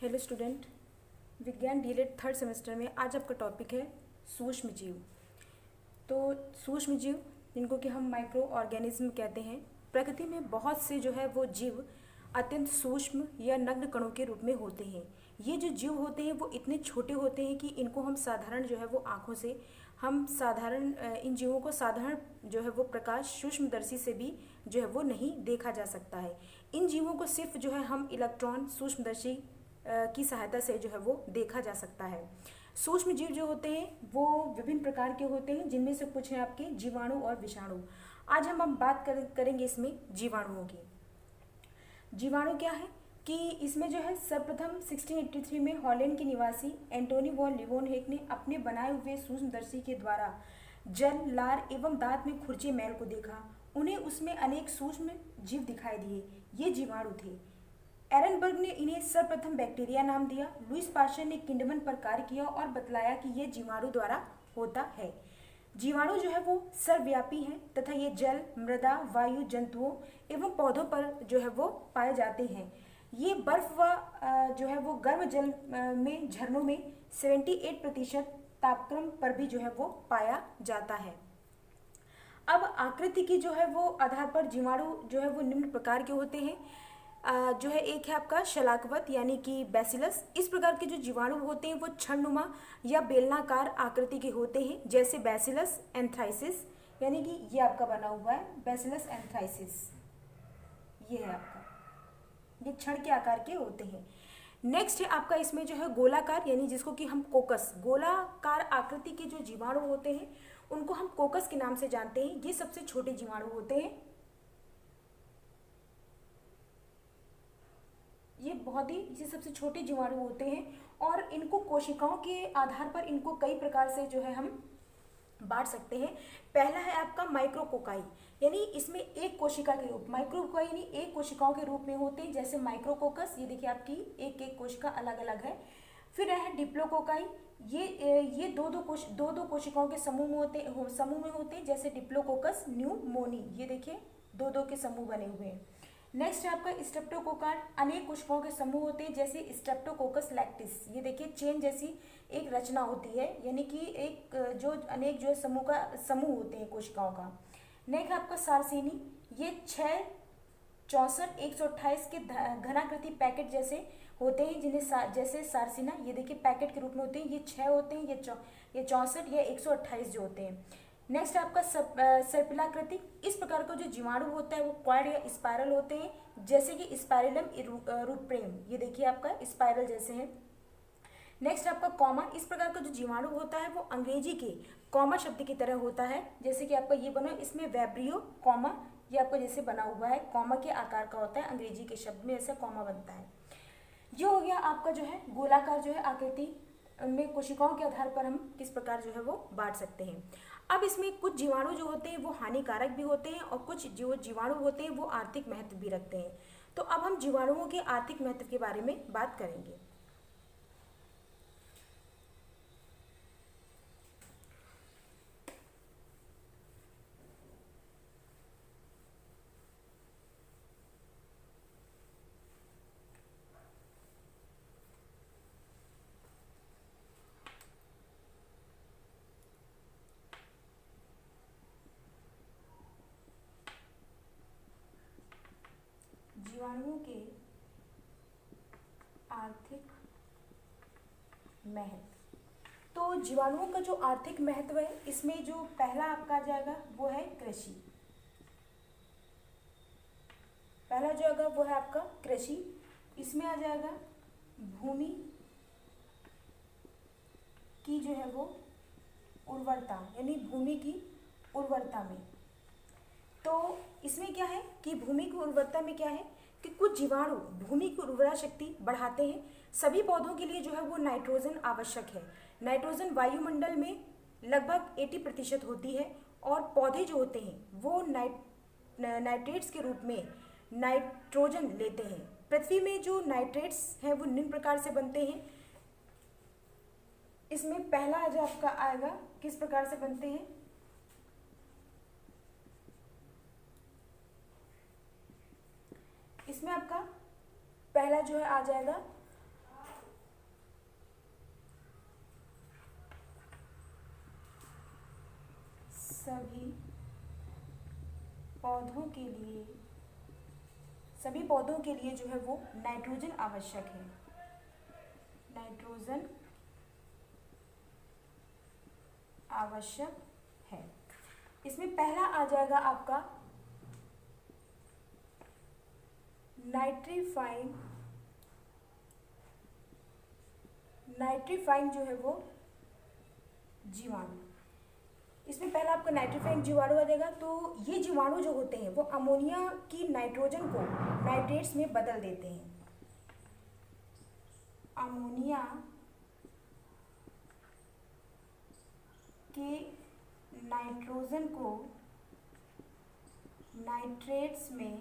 Hello student, विज्ञान DElEd third semester में आज आपका टॉपिक है सूक्ष्म जीव। तो सूक्ष्म जीव जिनको कि हम माइक्रो ऑर्गेनिज्म कहते हैं, प्रकृति में बहुत से जो है वो जीव अत्यंत सूक्ष्म या नग्न कणों के रूप में होते हैं। ये जो जीव होते हैं वो इतने छोटे होते हैं कि इनको हम साधारण जो है वो आँखों से हम साधारण इन जीवों को साधारण जो है वो प्रकाश सूक्ष्मदर्शी से भी जो है वो नहीं देखा जा सकता है। इन जीवों को सिर्फ जो है हम इलेक्ट्रॉन सूक्ष्मदर्शी की सहायता से जो है वो देखा जा सकता है। सूक्ष्म जीव जो होते हैं वो विभिन्न प्रकार के होते हैं, जिनमें से कुछ हैं आपके जीवाणु और विषाणु। आज हम बात करेंगे इसमें जीवाणुओं की। जीवाणु क्या है कि इसमें जो है सर्वप्रथम 1683 में हॉलैंड के निवासी एंटोनी वॉन लिवोनहेक ने अपने बनाए हुए सूक्ष्मदर्शी के द्वारा जल, लार एवं दांत में खुरचे मैल को देखा। उन्हें उसमें अनेक सूक्ष्म जीव दिखाई दिए। ये जीवाणु थे। एरनबर्ग ने इन्हें सर्वप्रथम बैक्टीरिया नाम दिया। लुईस पास्चर ने किंडमन पर कार्य किया और बतलाया कि यह जीवाणु द्वारा होता है। जीवाणु जो है वो सर्वव्यापी हैं तथा ये जल, मृदा, वायु, जंतुओं एवं पौधों पर जो है वो पाए जाते हैं। ये बर्फ व जो है वो गर्म जल में झरनों में 78% तापक्रम पर भी जो है वो पाया जाता है। अब आकृति की जो है वो आधार पर जीवाणु जो है वो निम्न प्रकार के होते हैं। जो है एक है आपका शलाकवत यानी कि बैसिलस। इस प्रकार के जो जीवाणु होते हैं वो क्षणनुमा या बेलनाकार आकृति के होते हैं, जैसे बैसिलस एंथ्राइसिस, यानी कि ये आपका बना हुआ है बैसिलस एंथ्राइसिस। ये है आपका, ये क्षण के आकार के होते हैं। नेक्स्ट है आपका इसमें जो है गोलाकार, यानी जिसको कि हम कोकस, गोलाकार आकृति के जो जीवाणु होते हैं उनको हम कोकस के नाम से जानते हैं। ये सबसे छोटे जीवाणु होते हैं। ये सबसे छोटे जीवाणु होते हैं और इनको कोशिकाओं के आधार पर इनको कई प्रकार से जो है हम बांट सकते हैं। पहला है आपका माइक्रोकोकाई, यानी इसमें एक कोशिका के रूप, माइक्रोकोकाई यानी एक कोशिकाओं के रूप में होते हैं, जैसे माइक्रोकोकस। ये देखिए आपकी एक एक कोशिका अलग अलग है। फिर है डिप्लोकोकाई, ये दो दो कोशिकाओं के समूह में होते हैं, जैसे डिप्लोकोकस न्यूमोनी। ये देखिए दो दो के समूह बने हुए हैं। नेक्स्ट है आपका स्ट्रेप्टोकोकार्ड, अनेक कोशिकाओं के समूह होते हैं, जैसे स्ट्रेप्टोकोकस लैक्टिस। ये देखिए चेन जैसी एक रचना होती है, यानी कि एक जो अनेक जो है समूह होते हैं कोशिकाओं का। नेक्स्ट है आपका सारसीनी, ये 6, 64, 128 के घनाकृति पैकेट जैसे होते हैं, जिन्हें जैसे सारसीना, ये देखिए पैकेट के रूप में होते हैं। ये 6 होते हैं, ये 64 या 128 जो होते हैं। नेक्स्ट आपका सर्पिलाकृति। इस प्रकार का जो जीवाणु होता है वो क्वाड या स्पाइरल होते हैं, जैसे कि स्पाइरलम रूटप्रेम। ये देखिए आपका स्पाइरल जैसे है। नेक्स्ट आपका कॉमा। इस प्रकार का जो जीवाणु होता है वो अंग्रेजी के कॉमा शब्द की तरह होता है, जैसे कि आपका ये बना, इसमें वैब्रियो कॉमा, ये आपका जैसे बना हुआ है, कॉमा के आकार का होता है, अंग्रेजी के शब्द में ऐसा कॉमा बनता है। ये हो गया आपका जो है गोलाकार जो है आकृति में कोशिकाओं के आधार पर हम किस प्रकार जो है वो बांट सकते हैं। अब इसमें कुछ जीवाणु जो होते हैं वो हानिकारक भी होते हैं और कुछ जो जीवाणु होते हैं वो आर्थिक महत्व भी रखते हैं। तो अब हम जीवाणुओं के आर्थिक महत्व के बारे में बात करेंगे। जीवाणुओं के आर्थिक महत्व। तो जीवाणुओं का जो आर्थिक महत्व है, इसमें जो पहला आपका आ जाएगा वो है कृषि। पहला जो आएगा वो है आपका कृषि। इसमें आ जाएगा भूमि की जो है वो उर्वरता, यानी भूमि की उर्वरता में। तो इसमें क्या है कि भूमि की उर्वरता में क्या है कि कुछ जीवाणु भूमि की उर्वरा शक्ति बढ़ाते हैं। सभी पौधों के लिए जो है वो नाइट्रोजन आवश्यक है। नाइट्रोजन वायुमंडल में लगभग 80% होती है और पौधे जो होते हैं वो नाइट्रेट्स के रूप में नाइट्रोजन लेते हैं। पृथ्वी में जो नाइट्रेट्स हैं वो निम्न प्रकार से बनते हैं। इसमें पहला जो आपका आएगा किस प्रकार से बनते हैं। इसमें आपका पहला जो है आ जाएगा पौधों के लिए जो है वो नाइट्रोजन आवश्यक है। नाइट्रोजन आवश्यक है। इसमें पहला आ जाएगा आपका नाइट्रीफाइन जो है वो जीवाणु। इसमें पहला आपका नाइट्रीफाइन जीवाणु आ जाएगा। तो ये जीवाणु जो होते हैं वो अमोनिया की नाइट्रोजन को नाइट्रेट्स में बदल देते हैं। अमोनिया के नाइट्रोजन को नाइट्रेट्स में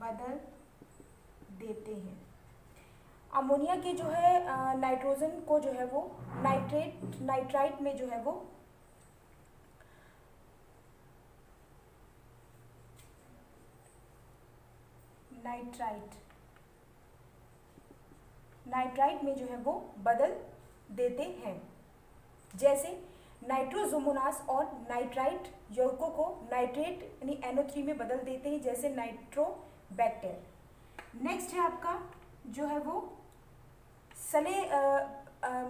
बदल देते हैं। अमोनिया के जो है नाइट्रोजन को जो है वो नाइट्राइट में जो है वो नाइट्राइट में जो है वो बदल देते हैं। जैसे नाइट्रोजोमोनास और नाइट्राइट यौगिकों को नाइट्रेट यानी NO3 में बदल देते हैं, जैसे नाइट्रोबैक्टर। नेक्स्ट है आपका जो है वो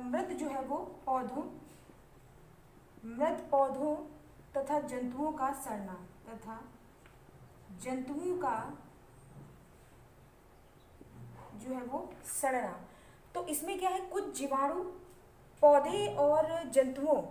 मृत जो है वो मृत पौधों तथा जंतुओं का सड़ना जो है वो सड़ना। तो इसमें क्या है, कुछ जीवाणु पौधे और जंतुओं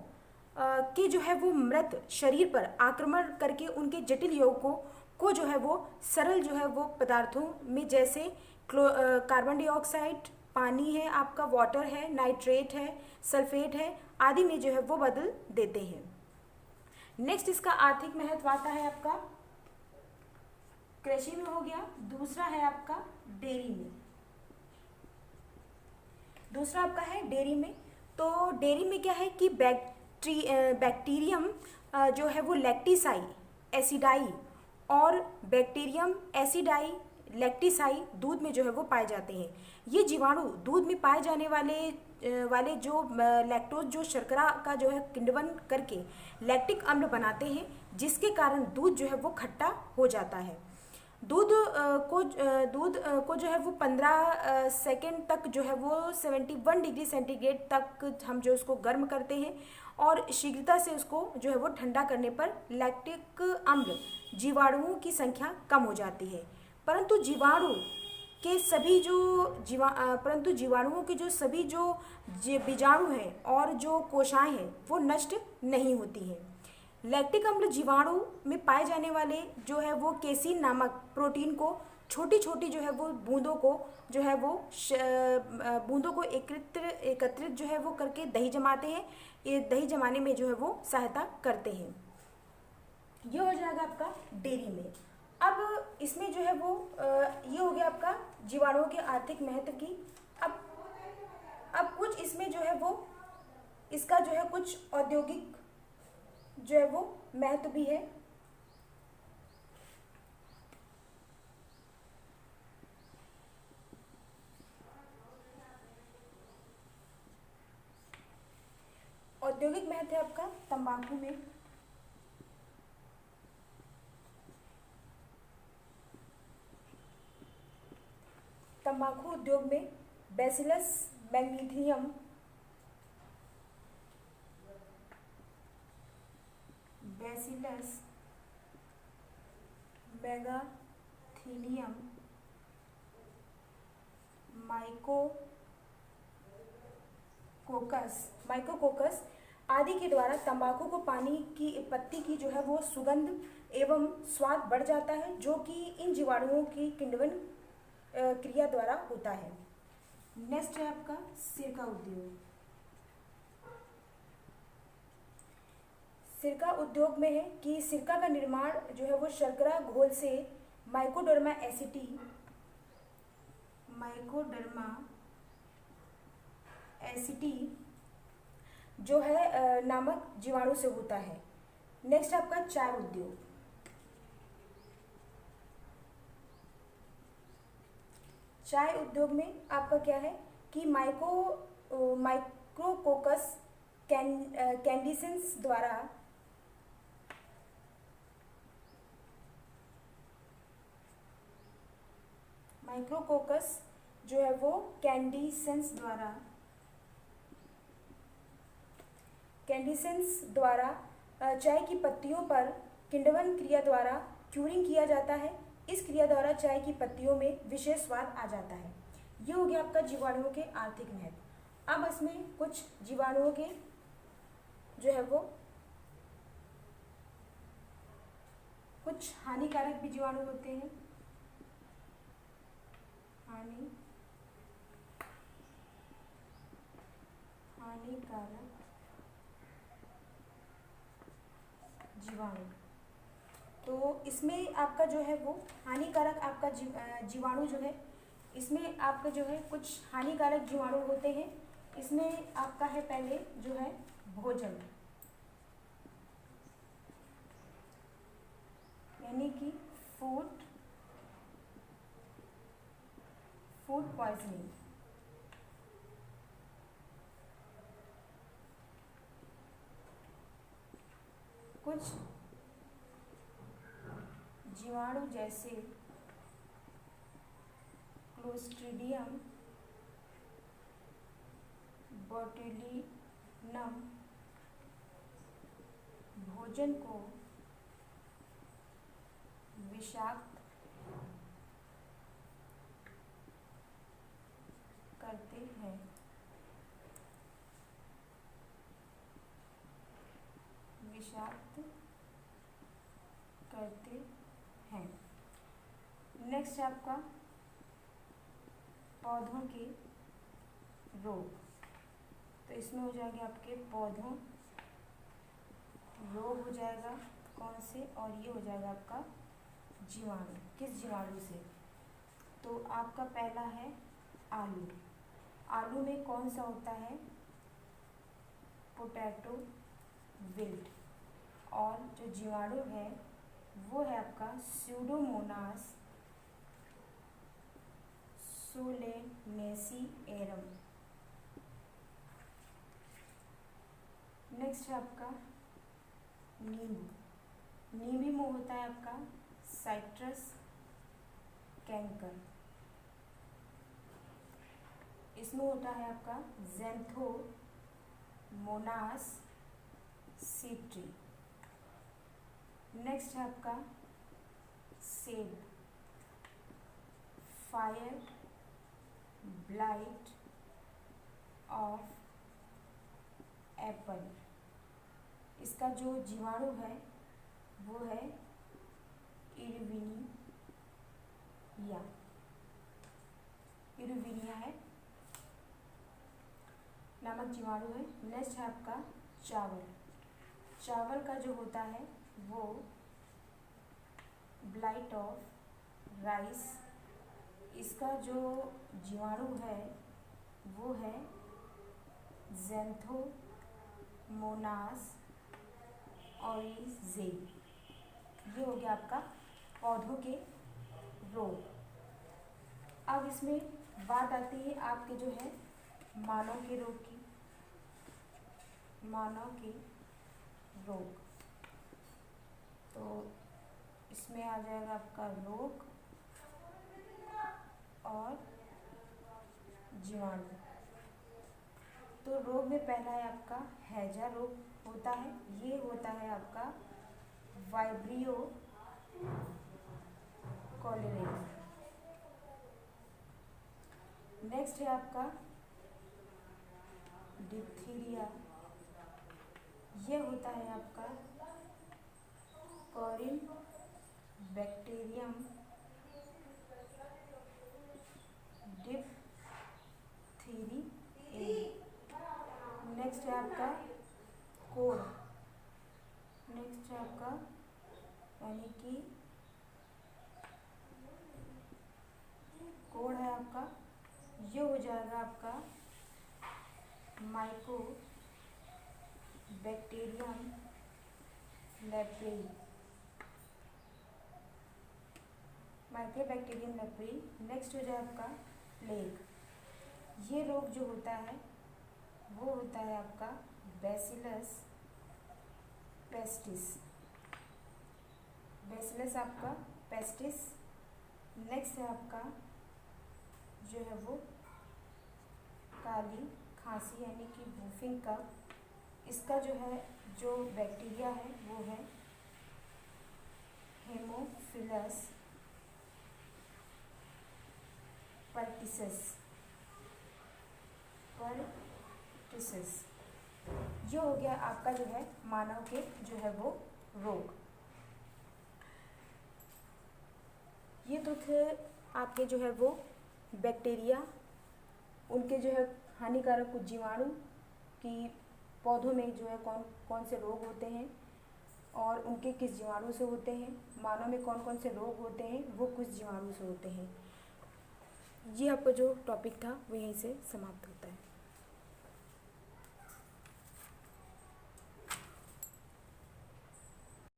के जो है वो मृत शरीर पर आक्रमण करके उनके जटिल यौगिकों को जो है वो सरल जो है वो पदार्थों में, जैसे कार्बन डाइऑक्साइड, पानी है आपका, वाटर है, नाइट्रेट है, सल्फेट है आदि में जो है वो बदल देते हैं। नेक्स्ट इसका आर्थिक महत्व आता है आपका कृषि में हो गया। दूसरा है आपका डेयरी में। दूसरा आपका है डेयरी में। तो डेयरी में क्या है कि बैक्टीरियम जो है वो लैक्टिसाई एसिडाई और बैक्टीरियम एसिडाई लैक्टिसाई दूध में जो है वो पाए जाते हैं। ये जीवाणु दूध में पाए जाने वाले जो लैक्टोज जो शर्करा का जो है किण्वन करके लैक्टिक अम्ल बनाते हैं, जिसके कारण दूध जो है वो खट्टा हो जाता है। दूध को जो है वो 15 सेकेंड तक जो है वो 71 डिग्री सेंटीग्रेड तक हम जो उसको गर्म करते हैं और शीघ्रता से उसको जो है वो ठंडा करने पर लैक्टिक अम्ल जीवाणुओं की संख्या कम हो जाती है। परंतु जीवाणुओं के सभी जो बीजाणु हैं और जो कोशिकाएं हैं वो नष्ट नहीं होती हैं। लैक्टिक अम्ल जीवाणु में पाए जाने वाले जो है वो केसीन नामक प्रोटीन को छोटी छोटी जो है वो बूंदों को एकत्रित जो है वो करके दही जमाते हैं। ये दही जमाने में जो है वो सहायता करते हैं। ये हो जाएगा आपका डेयरी में। अब इसमें जो है वो ये हो गया आपका जीवाणुओं के आर्थिक महत्व की। अब कुछ इसमें जो है वो इसका जो है कुछ औद्योगिक जो है वो महत्व भी है। औद्योगिक महत्व है आपका तंबाकू में। तंबाकू उद्योग में बैसिलस मैग्नीथियम माइकोकोकस आदि के द्वारा तंबाकू को पानी की पत्ती की जो है वो सुगंध एवं स्वाद बढ़ जाता है, जो कि इन जीवाणुओं की किण्वन क्रिया द्वारा होता है। नेक्स्ट है आपका सिरका उद्योग। सिरका उद्योग में है कि सिरका का निर्माण जो है वो शर्करा घोल से माइकोडर्मा एसिटी जो है नामक जीवाणु से होता है। नेक्स्ट आपका चाय उद्योग। चाय उद्योग में आपका क्या है कि माइक्रोकोकस कैंडिसेंस द्वारा माइक्रोकोकस जो है वो कैंडिसेंस द्वारा चाय की पत्तियों पर किण्वन क्रिया द्वारा क्यूरिंग किया जाता है। इस क्रिया द्वारा चाय की पत्तियों में विशेष स्वाद आ जाता है। ये हो गया आपका जीवाणुओं के आर्थिक महत्व। अब इसमें कुछ जीवाणुओं के जो है वो कुछ हानिकारक भी जीवाणु होते हैं। हानिकारक जीवाणु, तो इसमें आपका जो है वो हानिकारक आपका जीवाणु जो है, इसमें आपका जो है कुछ हानिकारक जीवाणु होते हैं। इसमें आपका है पहले जो है भोजन, यानी कि फूड पॉइजनिंग। कुछ जीवाणु जैसे क्लोस्ट्रीडियम बोट्यूलिनम भोजन को विषाक्त करते हैं। नेक्स्ट है आपका पौधों के रोग। तो इसमें हो जाएंगे आपके पौधों रोग हो जाएगा कौन से, और ये हो जाएगा आपका जीवाणु। किस जीवाणु से? तो आपका पहला है आलू। आलू में कौन सा होता है? Potato wilt. और जो जीवाणु है वो है आपका स्यूडोमोनास सोलेनेसिएरम। नेक्स्ट है आपका नींबू। नींबू में होता है आपका साइट्रस कैंकर। इसमें होता है आपका ज़ैंथोमोनास सीट्री। नेक्स्ट है आपका सेब, फायर ब्लाइट ऑफ एप्पल। इसका जो जीवाणु है वो है इरुविनिया है नामक जीवाणु है। नेक्स्ट है आपका चावल। चावल का जो होता है वो ब्लाइट ऑफ राइस। इसका जो जीवाणु है वो है ज़ैंथोमोनास ऑरिज़े। ये हो गया आपका पौधों के रोग। अब इसमें बात आती है आपके जो है मानव के रोग की। मानव के रोग, तो इसमें आ जाएगा आपका रोग और जीवाणु। तो रोग में पहला है आपका हैजा रोग होता है। ये होता है आपका वाइब्रियो कॉलेरा। नेक्स्ट है आपका डिप्थीरिया। ये होता है आपका कॉरिन बैक्टीरियम डिप्थीरिया। नेक्स्ट है आपका कोढ़। नेक्स्ट है आपका यानी कि कोढ़ है आपका। ये हो जाएगा आपका mycobacterium leprae. Mycobacterium leprae. Next हो जाए आपका प्लेग। ये रोग जो होता है वो होता है आपका बैसिलस पेस्टिस। बैसिलस आपका पेस्टिस। नेक्स्ट है आपका जो है वो काली खांसी यानी कि वूफिंग कफ, इसका जो है जो बैक्टीरिया है वो है हेमोफिलस परटिसेस। ये हो गया आपका जो है मानव के जो है वो रोग। ये तो थे आपके जो है वो बैक्टीरिया, उनके जो है हानिकारक कुछ जीवाणु कि पौधों में जो है कौन कौन से रोग होते हैं और उनके किस जीवाणु से होते हैं, मानव में कौन कौन से रोग होते हैं वो किस जीवाणु से होते हैं। ये आपका जो टॉपिक था वो यहीं से समाप्त होता है।